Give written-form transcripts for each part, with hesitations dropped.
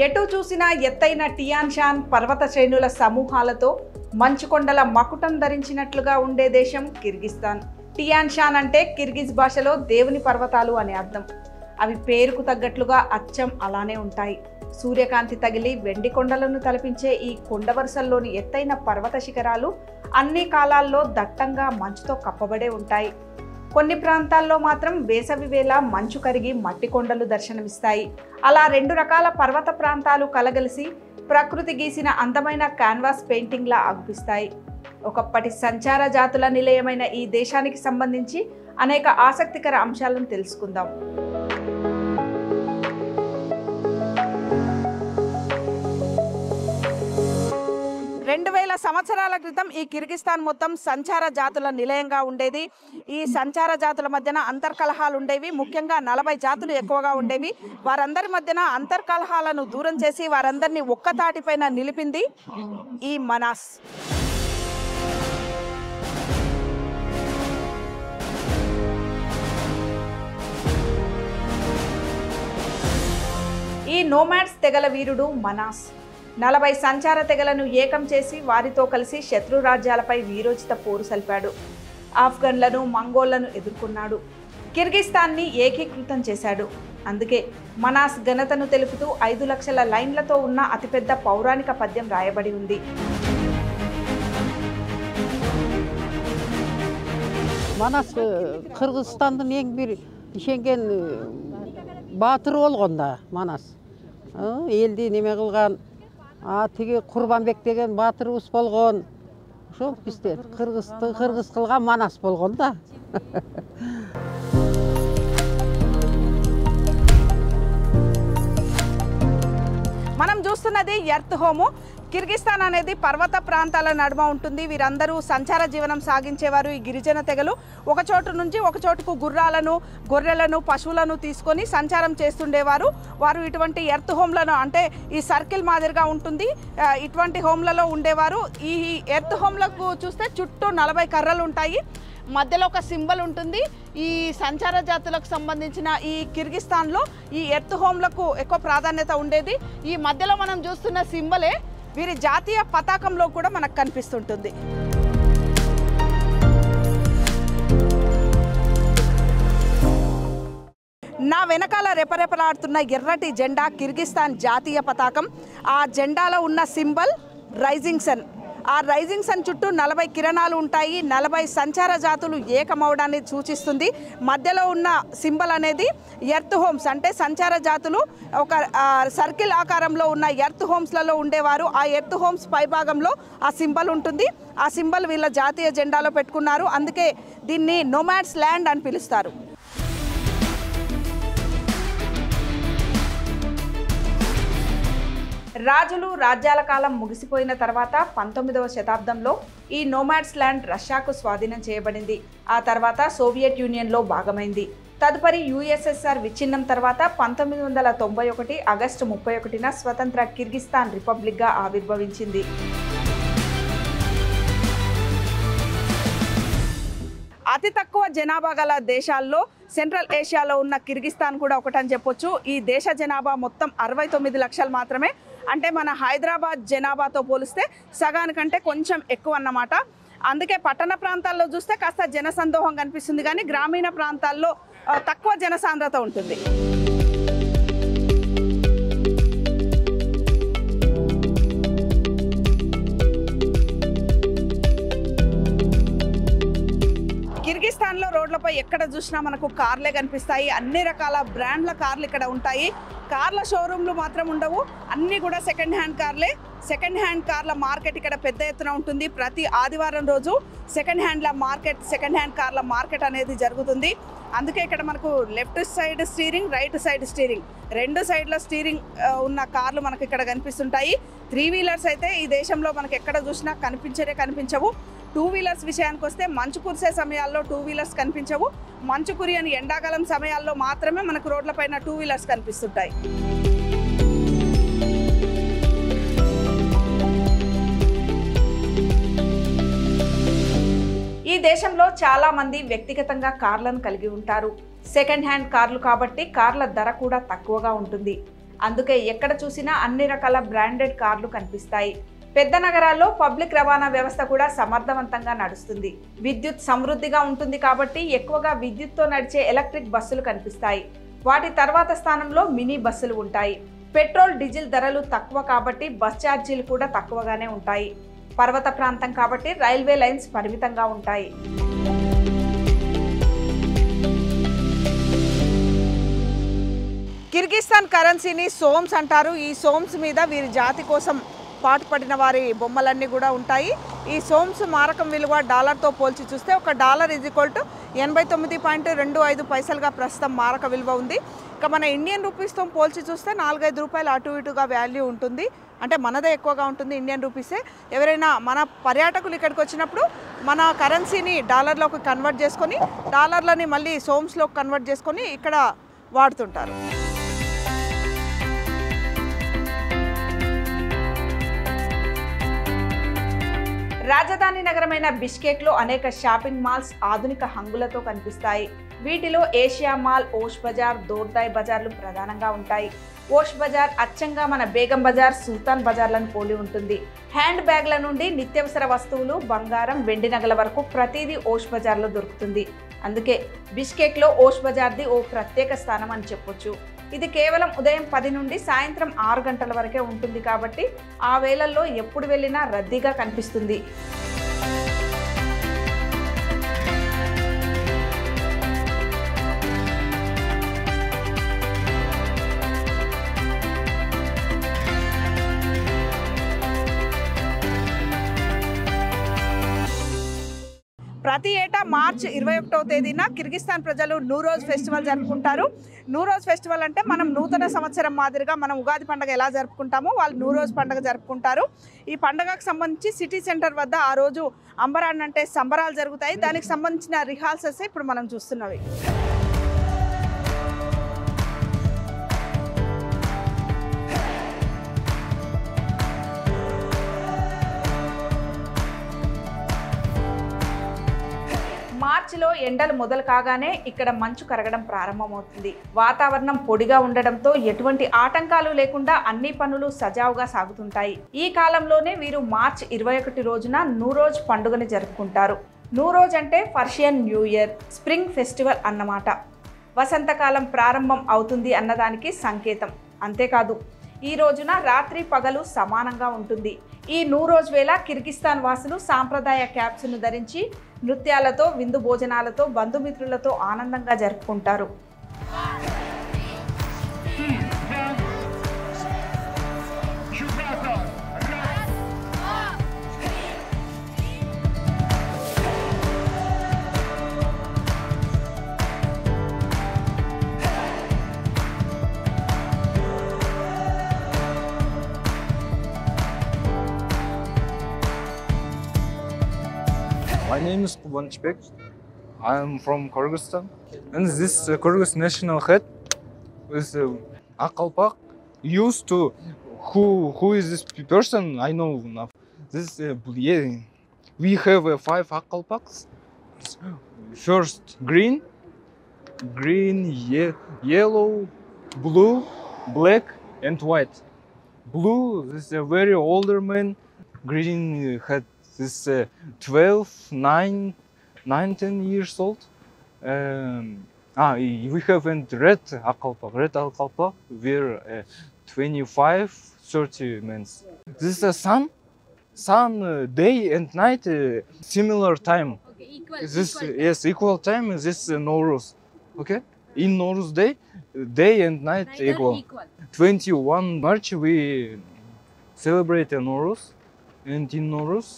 ఎటు చూసినా ఎత్తైన టియాన్ షాన్ పర్వత శ్రేణుల సమూహాలతో మంచుకొండల మకుటం ధరించినట్లుగా ఉండే దేశం కిర్గిస్తాన్. టియాన్ షాన్ అంటే కిర్గిజ్ భాషలో దేవుని పర్వతాలు అనే అర్థం. అవి పేరుకు తగ్గట్లుగా అచ్చం అలానే ఉంటాయి. సూర్యకాంతి తగిలి వెండి కొండలను తలపించే ఈ కొండ వరుసల్లోని ఎత్తైన పర్వత శిఖరాలు అన్ని కాలాల్లో దట్టంగా మంచుతో కప్పబడే ఉంటాయి. కొన్ని ప్రాంతాల్లో మాత్రం వేసవి వేళ మంచు కరిగి మట్టి కొండలు దర్శనమిస్తాయి. అలా రెండు రకాల పర్వత ప్రాంతాలు కలగలిసి ప్రకృతి గీసిన అందమైన క్యాన్వాస్ పెయింటింగ్లా అగుపిస్తాయి. ఒకప్పటి సంచార జాతుల నిలయమైన ఈ దేశానికి సంబంధించి అనేక ఆసక్తికర అంశాలను తెలుసుకుందాం. 2000 సంవత్సరాల క్రితం ఈ కిర్గిస్తాన్ మొత్తం సంచార జాతుల నిలయంగా ఉండేది. ఈ సంచార జాతుల మధ్యన అంతర్కలహాలు ఉండేవి. ముఖ్యంగా 40 జాతులు ఎక్కువగా ఉండేవి. వారందరి మధ్యన అంతర్కలహాలను దూరం చేసి వారందరినీ ఒక్కతాటిపైన నిలిపింది ఈ మనాస్. ఈ నోమాడ్స్ తెగల వీరుడు మనాస్ 40 సంచార తెగలను ఏకం చేసి వారితో కలిసి శత్రు రాజ్యాలపై వీరోచిత పోరు సల్పాడు. ఆఫ్ఘన్లను, మంగోళ్లను ఎదుర్కొన్నాడు. కిర్గిస్తాన్ని ఏకీకృతం చేశాడు. అందుకే మనాస్ ఘనతను తెలుపుతూ 5 లక్షల లైన్లతో ఉన్న అతిపెద్ద పౌరాణిక పద్యం రాయబడి ఉంది. Manas Kırgızstan'ın en bir işengen batır olğanda Manas. Eldi neme kılgan, tege Kurbanbek degen batırыбыз bolğon. Ошол бизде Kırgız kılgan Manas bolğon da. మనం చూస్తున్నది ఎర్త్ హోము. కిర్గిస్తాన్ అనేది పర్వత ప్రాంతాల నడుమ ఉంటుంది. వీరందరూ సంచార జీవనం సాగించేవారు. ఈ గిరిజన తెగలు ఒక చోటు నుంచి ఒక చోటుకు గుర్రాలను, గొర్రెలను, పశువులను తీసుకొని సంచారం చేస్తుండేవారు. వారు ఇటువంటి ఎర్త్ హోమ్లను, అంటే ఈ సర్కిల్ మాదిరిగా ఉంటుంది, ఇటువంటి హోమ్లలో ఉండేవారు. ఈ ఎర్త్ హోమ్లకు చూస్తే చుట్టూ 40 కర్రలు ఉంటాయి. మధ్యలో ఒక సింబల్ ఉంటుంది. ఈ సంచార జాతులకు సంబంధించిన ఈ కిర్గిస్తాన్లో ఈ ఎర్త్ హోమ్లకు ఎక్కువ ప్రాధాన్యత ఉండేది. ఈ మధ్యలో మనం చూస్తున్న సింబలే వీరి జాతీయ పతాకంలో కూడా మనకు కనిపిస్తుంటుంది. నా వెనకాల రెపరెపలాడుతున్న ఎర్రటి జెండా కిర్గిస్తాన్ జాతీయ పతాకం. ఆ జెండాలో ఉన్న సింబల్ రైజింగ్ సన్. ఆ రైజింగ్ సన్ చుట్టూ 40 కిరణాలు ఉంటాయి. 40 సంచార జాతులు ఏకమవడాన్ని సూచిస్తుంది. మధ్యలో ఉన్న సింబల్ అనేది ఎర్త్ హోమ్స్, అంటే సంచార జాతులు ఒక సర్కిల్ ఆకారంలో ఉన్న ఎర్త్ హోమ్స్లలో ఉండేవారు. ఆ ఎర్త్ హోమ్స్ పైభాగంలో ఆ సింబల్ ఉంటుంది. ఆ సింబల్ వీళ్ళ జాతీయ జెండాలో పెట్టుకున్నారు. అందుకే దీన్ని నోమాడ్స్ ల్యాండ్ అని పిలుస్తారు. రాజులు, రాజ్యాల కాలం ముగిసిపోయిన తర్వాత 19వ శతాబ్దంలో ఈ నోమాడ్స్ ల్యాండ్ రష్యాకు స్వాధీనం చేయబడింది. ఆ తర్వాత సోవియట్ యూనియన్లో భాగమైంది. తదుపరి యుఎస్ఎస్ఆర్ విచ్ఛిన్నం తర్వాత 1991 ఆగస్టు 31న స్వతంత్ర కిర్గిస్తాన్ రిపబ్లిక్గా ఆవిర్భవించింది. అతి తక్కువ జనాభా గల దేశాల్లో సెంట్రల్ ఏషియాలో ఉన్న కిర్గిస్తాన్ కూడా ఒకటని చెప్పొచ్చు. ఈ దేశ జనాభా మొత్తం 69 లక్షలు మాత్రమే. అంటే మన హైదరాబాద్ జనాభాతో పోలిస్తే సగానికంటే కొంచెం ఎక్కువ అన్నమాట. అందుకే పట్టణ ప్రాంతాల్లో చూస్తే కాస్త జనసందోహం కనిపిస్తుంది, కానీ గ్రామీణ ప్రాంతాల్లో తక్కువ జనసాంద్రత ఉంటుంది. కిర్గిస్తాన్లో రోడ్లపై ఎక్కడ చూసినా మనకు కార్లే కనిపిస్తాయి. అన్ని రకాల బ్రాండ్ల కార్లు ఇక్కడ ఉంటాయి. కార్ల షోరూమ్లు మాత్రం ఉండవు, అన్నీ కూడా సెకండ్ హ్యాండ్ కార్లే. సెకండ్ హ్యాండ్ కార్ల మార్కెట్ ఇక్కడ పెద్ద ఎత్తున ఉంటుంది. ప్రతి ఆదివారం రోజు సెకండ్ హ్యాండ్ కార్ల మార్కెట్ అనేది జరుగుతుంది. అందుకే ఇక్కడ మనకు left side steering, right side steering, 2 సైడ్ల స్టీరింగ్ ఉన్న కార్లు మనకు ఇక్కడ కనిపిస్తుంటాయి. 3 వీలర్స్ అయితే ఈ దేశంలో మనకు ఎక్కడ చూసినా కనిపించవు. 2 వీలర్స్ విషయానికి వస్తే మంచు కురిసే సమయాల్లో 2 వీలర్స్ కనిపించవు. మంచు కురియని ఎండాకాలం సమయాల్లో మాత్రమే మనకు రోడ్లపైన 2 వీలర్స్ కనిపిస్తుంటాయి. ఈ దేశంలో చాలా మంది వ్యక్తిగతంగా కార్లను కలిగి ఉంటారు. సెకండ్ హ్యాండ్ కార్లు కాబట్టి కార్ల ధర కూడా తక్కువగా ఉంటుంది. అందుకే ఎక్కడ చూసినా అన్ని రకాల బ్రాండెడ్ కార్లు కనిపిస్తాయి. పెద్ద నగరాల్లో పబ్లిక్ రవాణా వ్యవస్థ కూడా సమర్థవంతంగా నడుస్తుంది. విద్యుత్ సమృద్ధిగా ఉంటుంది కాబట్టి ఎక్కువగా విద్యుత్తో నడిచే ఎలక్ట్రిక్ బస్సులు కనిపిస్తాయి. వాటి తర్వాత స్థానంలో మినీ బస్సులు ఉంటాయి. పెట్రోల్, డీజిల్ ధరలు తక్కువ కాబట్టి బస్ ఛార్జీలు కూడా తక్కువగానే ఉంటాయి. పర్వత ప్రాంతం కాబట్టి రైల్వే లైన్స్ పరిమితంగా ఉంటాయి. కిర్గిస్తాన్ కరెన్సీని సోమ్స్ అంటారు. ఈ సోమ్స్ మీద వీరి జాతి కోసం పాటుపడిన వారి బొమ్మలన్నీ కూడా ఉంటాయి. ఈ సోమ్స్ మారకం విలువ డాలర్తో పోల్చి చూస్తే ఒక డాలర్ = 89.25 పైసలుగా ప్రస్తుతం మారక విలువ ఉంది. ఇక మన ఇండియన్ రూపీస్తో పోల్చి చూస్తే 4-5 రూపాయలు అటు ఇటుగా వాల్యూ ఉంటుంది. అంటే మనదే ఎక్కువగా ఉంటుంది ఇండియన్ రూపీసే. ఎవరైనా మన పర్యాటకులు ఇక్కడికి వచ్చినప్పుడు మన కరెన్సీని డాలర్లోకి కన్వర్ట్ చేసుకొని డాలర్లని మళ్ళీ సోమ్స్లోకి కన్వర్ట్ చేసుకొని ఇక్కడ వాడుతుంటారు. రాజధాని నగరమైన బిష్కెక్లో అనేక షాపింగ్ మాల్స్ ఆధునిక హంగులతో కనిపిస్తాయి. వీటిలో ఏషియా మాల్, ఓష్ బజార్, దోర్దాయ్ బజార్లు ప్రధానంగా ఉంటాయి. ఓష్ బజార్ అచ్చంగా మన బేగం బజార్, సుల్తాన్ బజార్లను పోలి ఉంటుంది. హ్యాండ్ బ్యాగ్ల నుండి నిత్యావసర వస్తువులు, బంగారం, వెండి నగల వరకు ప్రతిదీ ఓష్ బజార్లో దొరుకుతుంది. అందుకే బిష్కెక్లో ఓష్ బజార్ది ఓ ప్రత్యేక స్థానం అని చెప్పొచ్చు. ఇది కేవలం ఉదయం 10 నుండి సాయంత్రం 6 గంటల వరకే ఉంటుంది కాబట్టి ఆ వేళల్లో ఎప్పుడు వెళ్ళినా రద్దీగా కనిపిస్తుంది. ప్రతి ఏటా మార్చి 21వ తేదీన కిర్గిస్తాన్ ప్రజలు నూరోజ్ ఫెస్టివల్ జరుపుకుంటారు. నూరోజ్ ఫెస్టివల్ అంటే మనం నూతన సంవత్సరం మాదిరిగా మనం ఉగాది పండుగ ఎలా జరుపుకుంటామో వాళ్ళు నూరోజ్ పండుగ జరుపుకుంటారు. ఈ పండుగకు సంబంధించి సిటీ సెంటర్ వద్ద ఆ రోజు అంబరాన్ అంటే సంబరాలు జరుగుతాయి. దానికి సంబంధించిన రిహార్సల్స్ ఇప్పుడు మనం చూస్తున్నవి. మార్చిలో ఎండలు మొదలు కాగానే ఇక్కడ మంచు కరగడం ప్రారంభమవుతుంది. వాతావరణం పొడిగా ఉండడంతో ఎటువంటి ఆటంకాలు లేకుండా అన్ని పనులు సజావుగా సాగుతుంటాయి. ఈ కాలంలోనే వీరు మార్చి 21 రోజున నూరోజ్ పండుగని జరుపుకుంటారు. నూరోజ్ అంటే Persian new year, spring festival అన్నమాట. వసంతకాలం ప్రారంభం అవుతుంది అన్నదానికి సంకేతం. అంతేకాదు ఈ రోజున రాత్రి పగలు సమానంగా ఉంటుంది. ఈ నూరోజ్ వేళ కిర్గిస్తాన్ వాసులు సాంప్రదాయ క్యాప్స్ను ధరించి నృత్యాలతో, విందు భోజనాలతో, బంధుమిత్రులతో ఆనందంగా జరుపుకుంటారు. My name is Kubanchbek. I am from Kyrgyzstan. And this Kyrgyz national hat is Akalpak. Used to who is this person? I know now. This we have 5 Akalpaks. First green, yellow, blue, black, and white. Blue is a very older man. Green had this 12, 9, 10 years old. We have red Akalpak. Red Akalpak, we're 25, 30 months. This is a sun, day and night, similar time. Okay, equal. Yes, equal time. This Nowruz. Okay, in Nowruz day and night Neither equal. 21 March we celebrate Nowruz. And in Nowruz,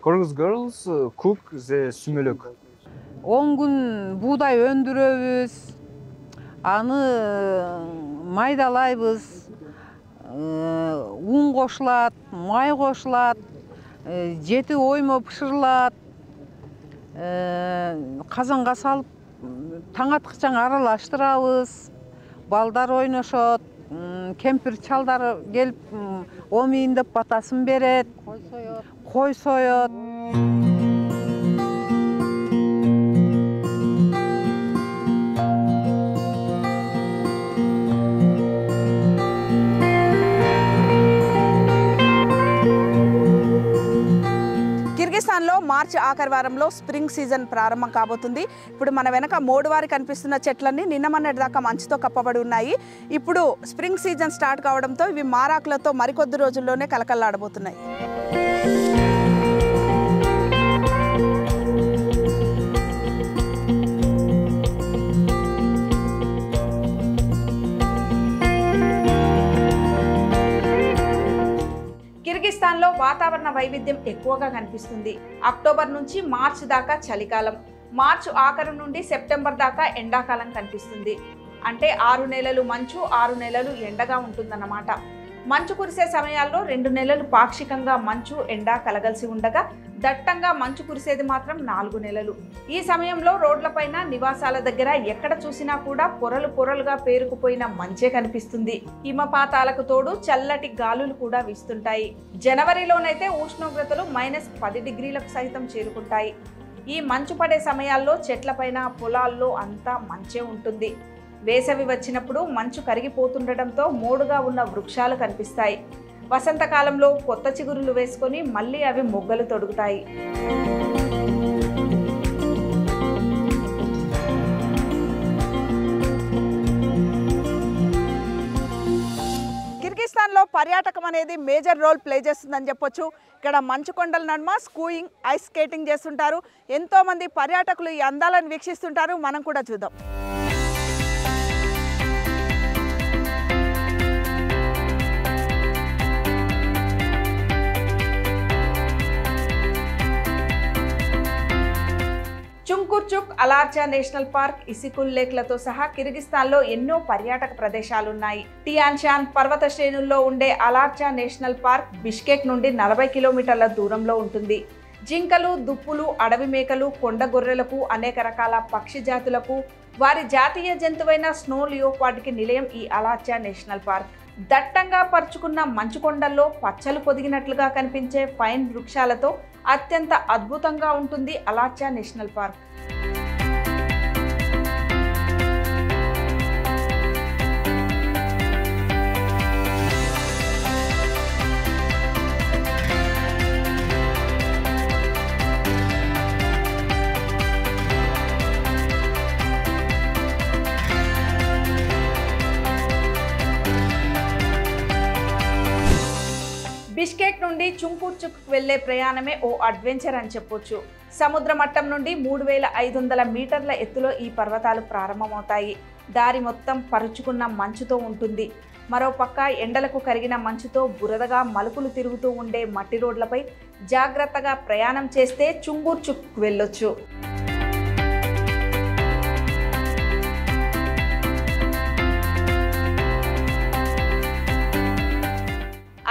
Kyrgyz girls cook the sümülük. 10 gün buğday öndürөбүз, аны майдалайбыз, un кошулат, май кошулат, 7 оймо пышырылат, казанга салып таң аткычаң аралаштырабыз, балдар ойношот, кемпир чалдар келип омийин деп батасын берет, кой соет. కిర్గిస్తాన్లో మార్చి ఆఖరి వారంలో spring season ప్రారంభం కాబోతుంది. ఇప్పుడు మన వెనక మోడువారి కనిపిస్తున్న చెట్లన్నీ నిన్న మొన్నటి దాకా మంచుతో కప్పబడి ఉన్నాయి. ఇప్పుడు స్ప్రింగ్ సీజన్ స్టార్ట్ కావడంతో ఇవి మారాకులతో మరికొద్ది రోజుల్లోనే కలకల్లాడబోతున్నాయి. కిర్గిస్తాన్లో వాతావరణ వైవిధ్యం ఎక్కువగా కనిపిస్తుంది. అక్టోబర్ నుంచి మార్చి దాకా చలికాలం, మార్చి ఆఖరు నుండి సెప్టెంబర్ దాకా ఎండాకాలం కనిపిస్తుంది. అంటే 6 నెలలు మంచు, 6 నెలలు ఎండగా ఉంటుందన్నమాట. మంచు కురిసే సమయాల్లో 2 నెలలు పాక్షికంగా మంచు ఎండ కలగలిసి ఉండగా దట్టంగా మంచు కురిసేది మాత్రం 4 నెలలు. ఈ సమయంలో రోడ్లపైన, నివాసాల దగ్గర ఎక్కడ చూసినా కూడా పొరలు పొరలుగా పేరుకుపోయిన మంచే కనిపిస్తుంది. హిమపాతాలకు తోడు చల్లటి గాలులు కూడా వీస్తుంటాయి. జనవరిలోనైతే ఉష్ణోగ్రతలు -10 డిగ్రీలకు సైతం చేరుకుంటాయి. ఈ మంచు పడే సమయాల్లో చెట్లపైన, పొలాల్లో అంతా మంచే ఉంటుంది. వేసవి వచ్చినప్పుడు మంచు కరిగిపోతుండటంతో మోడుగా ఉన్న వృక్షాలు కనిపిస్తాయి. వసంతకాలంలో కొత్త చిగురులు వేసుకొని మళ్ళీ అవి మొగ్గలు తొడుగుతాయి. కిర్గిస్తాన్లో పర్యాటకం అనేది మేజర్ రోల్ ప్లే చేస్తుందని చెప్పొచ్చు. ఇక్కడ మంచు కొండల నడుమ స్కూయింగ్, ఐస్ స్కేటింగ్ చేస్తుంటారు. ఎంతోమంది పర్యాటకులు ఈ అందాలను వీక్షిస్తుంటారు. మనం కూడా చూద్దాం. చుంకుర్చుక్, అలార్చా నేషనల్ పార్క్, ఇసికుల్ లేక్లతో సహా కిర్గిస్తాన్లో ఎన్నో పర్యాటక ప్రదేశాలున్నాయి. టియాన్ షాన్ పర్వత శ్రేణుల్లో ఉండే అలార్చా నేషనల్ పార్క్ బిష్కెక్ నుండి 40 కిలోమీటర్ల దూరంలో ఉంటుంది. జింకలు, దుప్పులు, అడవి మేకలు, కొండ గొర్రెలకు, అనేక రకాల పక్షి జాతులకు వారి జాతీయ జంతువైన స్నో లియోపార్డ్కి నిలయం ఈ అలార్చా నేషనల్ పార్క్. దట్టంగా పరుచుకున్న మంచు కొండల్లో పచ్చలు పొదిగినట్లుగా కనిపించే పైన్ వృక్షాలతో అత్యంత అద్భుతంగా ఉంటుంది అలార్చా నేషనల్ పార్క్. బిష్కెక్ నుండి చుంకుర్చుక్ వెళ్లే ప్రయాణమే ఓ అడ్వెంచర్ అని చెప్పొచ్చు. సముద్ర మట్టం నుండి 3500 మీటర్ల ఎత్తులో ఈ పర్వతాలు ప్రారంభమవుతాయి. దారి మొత్తం పరుచుకున్న మంచుతో ఉంటుంది. మరోపక్క ఎండలకు కరిగిన మంచుతో బురదగా మలుపులు తిరుగుతూ ఉండే మట్టి రోడ్లపై జాగ్రత్తగా ప్రయాణం చేస్తే చుంకుర్చుక్ వెళ్ళొచ్చు.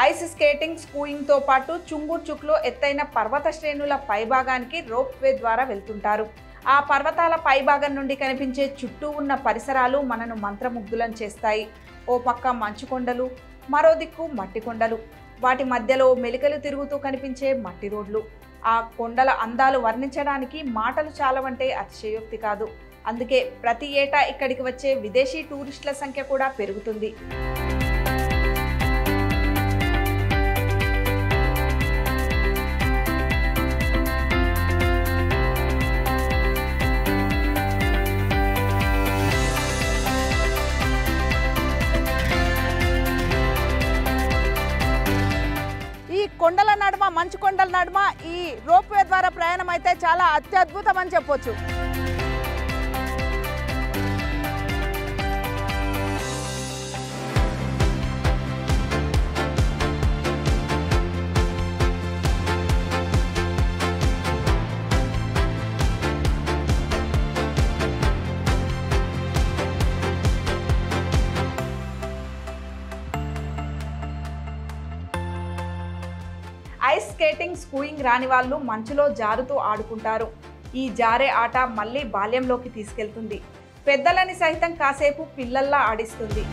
ఐస్ స్కేటింగ్, స్కూయింగ్తో పాటు చుంకుర్చుక్లో ఎత్తైన పర్వత శ్రేణుల పైభాగానికి రోప్ వే ద్వారా వెళ్తుంటారు. ఆ పర్వతాల పైభాగం నుండి కనిపించే చుట్టూ ఉన్న పరిసరాలు మనను మంత్రముగ్ధులను చేస్తాయి. ఓ పక్క మంచు కొండలు, మరో దిక్కు మట్టి కొండలు, వాటి మధ్యలో మెలికలు తిరుగుతూ కనిపించే మట్టి రోడ్లు. ఆ కొండల అందాలు వర్ణించడానికి మాటలు చాలవంటే అతిశయోక్తి కాదు. అందుకే ప్రతి ఏటా ఇక్కడికి వచ్చే విదేశీ టూరిస్టుల సంఖ్య కూడా పెరుగుతుంది. కొండల నడుమ, మంచు కొండల నడుమ ఈ రోప్వే ద్వారా ప్రయాణం అయితే చాలా అత్యద్భుతం అని చెప్పొచ్చు. ఐస్ స్కేటింగ్, స్కూయింగ్ రాని వాళ్ళు మంచులో జారుతూ ఆడుకుంటారు. ఈ జారే ఆట మళ్ళీ బాల్యంలోకి తీసుకెళ్తుంది. పెద్దలని సైతం కాసేపు పిల్లల్లా ఆడిస్తుంది.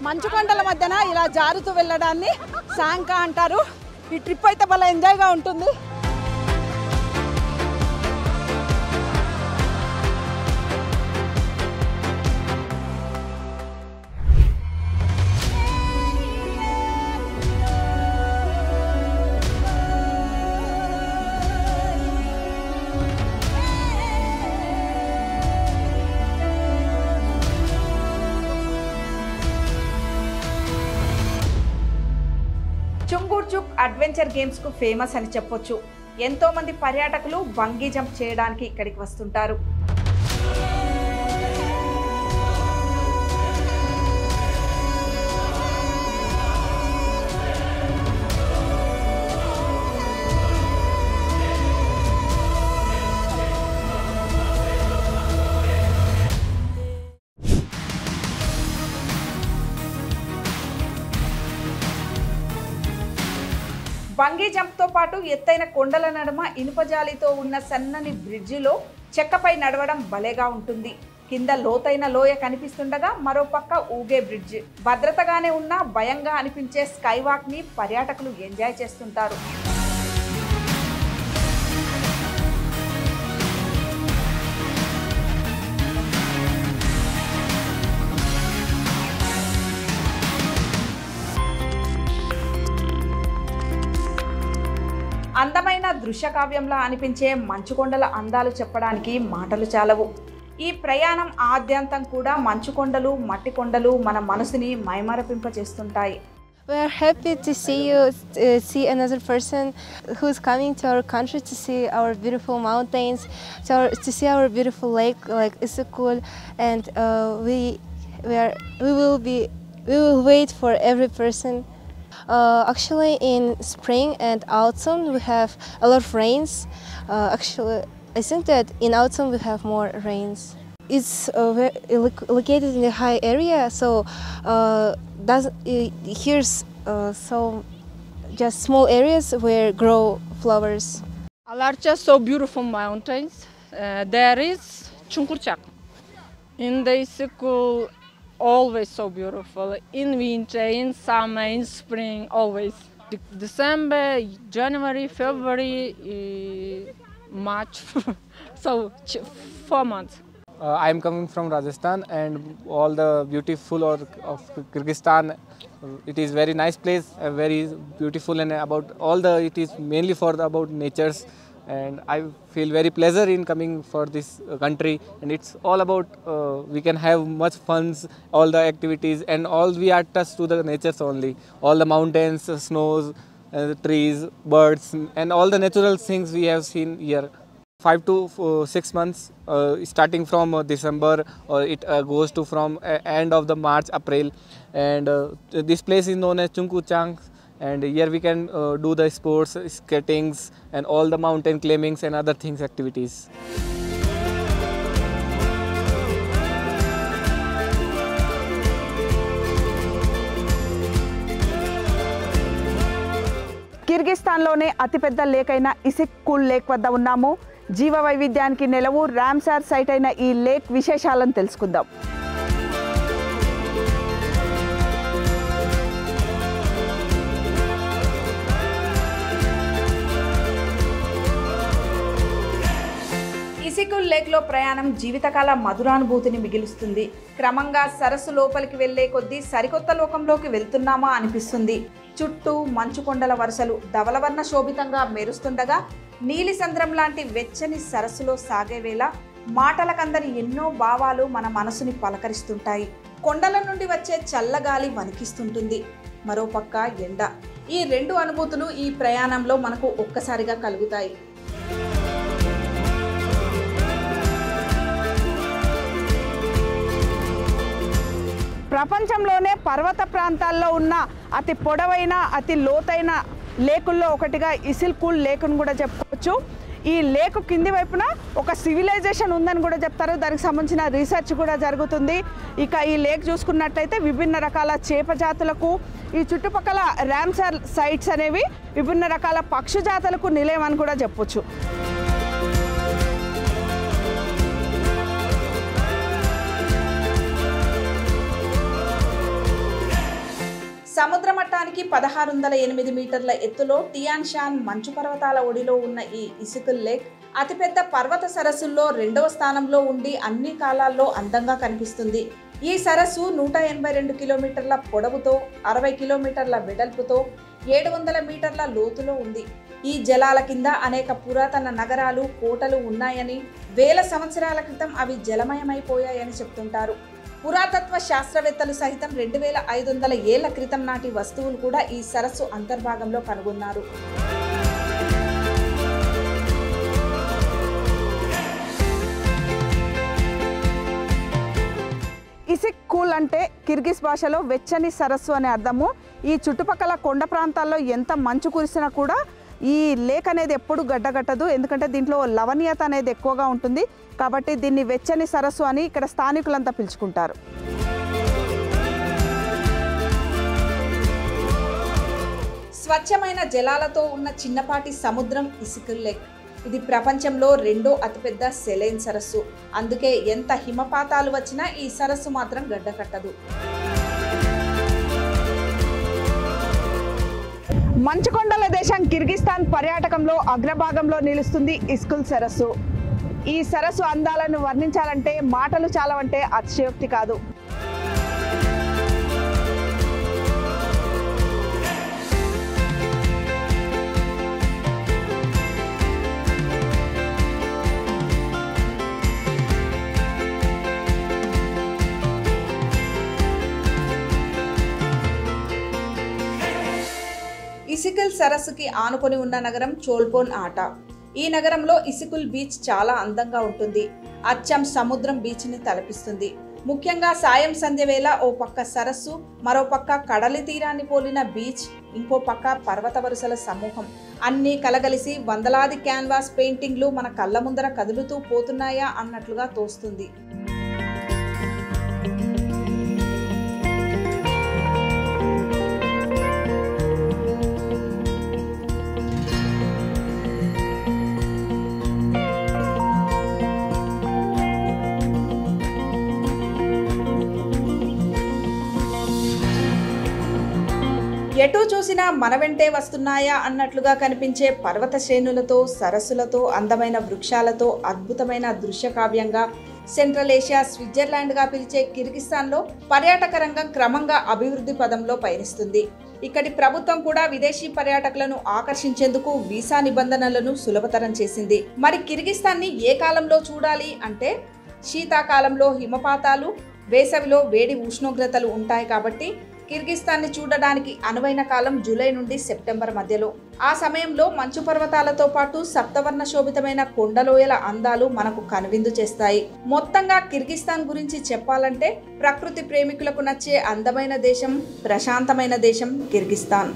మంచు కొండల మధ్యన ఇలా జారుతూ వెళ్ళడాన్ని సాంకా అంటారు. ఈ ట్రిప్ అయితే భలే ఎంజాయ్గా ఉంటుంది. చుక్ అడ్వెంచర్ గేమ్స్కు ఫేమస్ అని చెప్పొచ్చు. ఎంతోమంది పర్యాటకులు బంగీ జంప్ చేయడానికి ఇక్కడికి వస్తుంటారు. బంగీ జంప్తో పాటు ఎత్తైన కొండల నడుమ ఇనుపజాలితో ఉన్న సన్నని బ్రిడ్జిలో చెక్కపై నడవడం భలేగా ఉంటుంది. కింద లోతైన లోయ కనిపిస్తుండగా మరోపక్క ఊగే బ్రిడ్జ్. భద్రతగానే ఉన్నా భయంగా అనిపించే స్కై వాక్ని పర్యాటకులు ఎంజాయ్ చేస్తుంటారు. అందమైన దృశ్యకావ్యంలా అనిపించే మంచుకొండల అందాలు చెప్పడానికి మాటలు చాలవు. ఈ ప్రయాణం ఆద్యంతం కూడా మంచుకొండలు, మట్టి కొండలు మన మనసుని మైమరపింపచేస్తుంటాయి. We are happy to see you, see another person who's coming to our country to see our beautiful mountains, to see our beautiful lake like Issyk-Kul, and we will wait for every person. Actually, in spring and autumn we have a lot of rains. Actually, I think that in autumn we have more rains. It's located in a high area, so here's so just small areas where grow flowers. Alarcha, so beautiful mountains. There is Chungkurchak. In the Issyk-Kul, always so beautiful. In winter, in summer, in spring, always. December, January, February, March. So 4 months. I am coming from Rajasthan, and all the beautiful of Kyrgyzstan. It is very nice place, very beautiful, and it is mainly for about natures. And I feel very pleasure in coming for this country, and it's all about we can have much funs, all the activities, and all we are touched to the natures only. All the mountains, snows, trees, birds, and all the natural things we have seen here. 5 to 6 months, starting from December, or it goes to from end of the March, April, and this place is known as Chungkurchak. And here we can do the sports, skatings, and all the mountain climbings and other things activities. కిర్గిస్తాన్లోనే అతిపెద్ద lake అయిన ఇసిక్-కుల్ lake వద్ద ఉన్నాము. జీవ వైవిధ్యానికి నెలవు Ramsar site అయిన ఈ lake విశేషాలను తెలుసుకుందాం. ఇసిక్-కుల్ లేక్లో ప్రయాణం జీవితకాల మధురానుభూతిని మిగిలుస్తుంది. క్రమంగా సరస్సు లోపలికి వెళ్లే కొద్దీ సరికొత్త లోకంలోకి వెళ్తున్నామా అనిపిస్తుంది. చుట్టూ మంచుకొండల వరుసలు ధవలవర్ణ శోభితంగా మెరుస్తుండగా నీలి సంద్రం లాంటి వెచ్చని సరస్సులో సాగే వేళ మాటలకందని ఎన్నో భావాలు మన మనసుని పలకరిస్తుంటాయి. కొండల నుండి వచ్చే చల్లగాలి వణికిస్తుంటుంది, మరోపక్క ఎండ. ఈ రెండు అనుభూతులు ఈ ప్రయాణంలో మనకు ఒక్కసారిగా కలుగుతాయి. ప్రపంచంలోనే పర్వత ప్రాంతాల్లో ఉన్న అతి పొడవైన, అతి లోతైన లేకుల్లో ఒకటిగా ఇసిక్-కుల్ లేకును కూడా చెప్పుకోవచ్చు. ఈ లేకు కింది వైపున ఒక సివిలైజేషన్ ఉందని కూడా చెప్తారు. దానికి సంబంధించిన రీసెర్చ్ కూడా జరుగుతుంది. ఇక ఈ లేక్ చూసుకున్నట్లయితే విభిన్న రకాల చేప జాతులకు, ఈ చుట్టుపక్కల రామ్సార్ సైట్స్ అనేవి విభిన్న రకాల పక్షి జాతులకు నిలయం అని కూడా చెప్పొచ్చు. సముద్ర మట్టానికి 1608 మీటర్ల ఎత్తులో టియాన్ షాన్ మంచు పర్వతాల ఒడిలో ఉన్న ఈ ఇసిక్-కుల్ లేక్ అతిపెద్ద పర్వత సరస్సుల్లో 2వ స్థానంలో ఉండి అన్ని కాలాల్లో అందంగా కనిపిస్తుంది. ఈ సరస్సు 182 కిలోమీటర్ల పొడవుతో, 60 కిలోమీటర్ల వెడల్పుతో, 700 మీటర్ల లోతులో ఉంది. ఈ జలాల కింద అనేక పురాతన నగరాలు, కోటలు ఉన్నాయని, వేల సంవత్సరాల క్రితం అవి జలమయమైపోయాయని చెప్తుంటారు. పురాతత్వ శాస్త్రవేత్తలు సహితం 2500 ఏళ్ల క్రితం నాటి వస్తువులు కూడా ఈ సరస్సు అంతర్భాగంలో కనుగొన్నారు. ఇసిక్ కూల్ అంటే కిర్గిజ్ భాషలో వెచ్చని సరస్సు అనే అర్థము. ఈ చుట్టుపక్కల కొండ ప్రాంతాల్లో ఎంత మంచు కురిసినా కూడా ఈ లేక్ అనేది ఎప్పుడు గడ్డగట్టదు, ఎందుకంటే దీంట్లో లవణీయత అనేది ఎక్కువగా ఉంటుంది. కాబట్టి దీన్ని వెచ్చని సరస్సు అని ఇక్కడ స్థానికులంతా పిలుచుకుంటారు. స్వచ్ఛమైన జలాలతో ఉన్న చిన్నపాటి సముద్రం ఇసికుల్ లేక్. ఇది ప్రపంచంలో 2వ అతిపెద్ద సెలైన్ సరస్సు. అందుకే ఎంత హిమపాతాలు వచ్చినా ఈ సరస్సు మాత్రం గడ్డకట్టదు. మంచుకొండల దేశం కిర్గిస్తాన్ పర్యాటకంలో అగ్రభాగంలో నిలుస్తుంది ఇస్కుల్ సరస్సు. ఈ సరస్సు అందాలను వర్ణించాలంటే మాటలు చాలవంటే అతిశయోక్తి కాదు. ఇసికుల్ సరస్సుకి ఆనుకొని ఉన్న నగరం చోల్పోన్ ఆట. ఈ నగరంలో ఇసికుల్ బీచ్ చాలా అందంగా ఉంటుంది. అచ్చం సముద్రం బీచ్ని తలపిస్తుంది. ముఖ్యంగా సాయం సంధ్య వేళ ఓ పక్క సరస్సు, మరో పక్క కడలి తీరాన్ని పోలిన బీచ్, ఇంకో పక్క పర్వత వరుసల సమూహం అన్నీ కలగలిసి వందలాది క్యాన్వాస్ పెయింటింగ్లు మన కళ్ళ ముందర కదులుతూ పోతున్నాయా అన్నట్లుగా తోస్తుంది. ఎటూ చూసినా మన వెంటే వస్తున్నాయా అన్నట్లుగా కనిపించే పర్వత శ్రేణులతో, సరస్సులతో, అందమైన వృక్షాలతో అద్భుతమైన దృశ్య కావ్యంగా సెంట్రల్ ఏషియా స్విట్జర్లాండ్గా పిలిచే కిర్గిస్తాన్లో పర్యాటక రంగం క్రమంగా అభివృద్ధి పదంలో పయనిస్తుంది. ఇక్కడి ప్రభుత్వం కూడా విదేశీ పర్యాటకులను ఆకర్షించేందుకు వీసా నిబంధనలను సులభతరం చేసింది. మరి కిర్గిస్తాన్ని ఏ కాలంలో చూడాలి అంటే శీతాకాలంలో హిమపాతాలు, వేసవిలో వేడి ఉష్ణోగ్రతలు ఉంటాయి. కాబట్టి కిర్గిస్తాన్ని చూడడానికి అనువైన కాలం జూలై నుండి సెప్టెంబర్ మధ్యలో. ఆ సమయంలో మంచు పర్వతాలతో పాటు సప్తవర్ణ శోభితమైన కొండలోయల అందాలు మనకు కనువిందు చేస్తాయి. మొత్తంగా కిర్గిస్తాన్ గురించి చెప్పాలంటే ప్రకృతి ప్రేమికులకు నచ్చే అందమైన దేశం, ప్రశాంతమైన దేశం కిర్గిస్తాన్.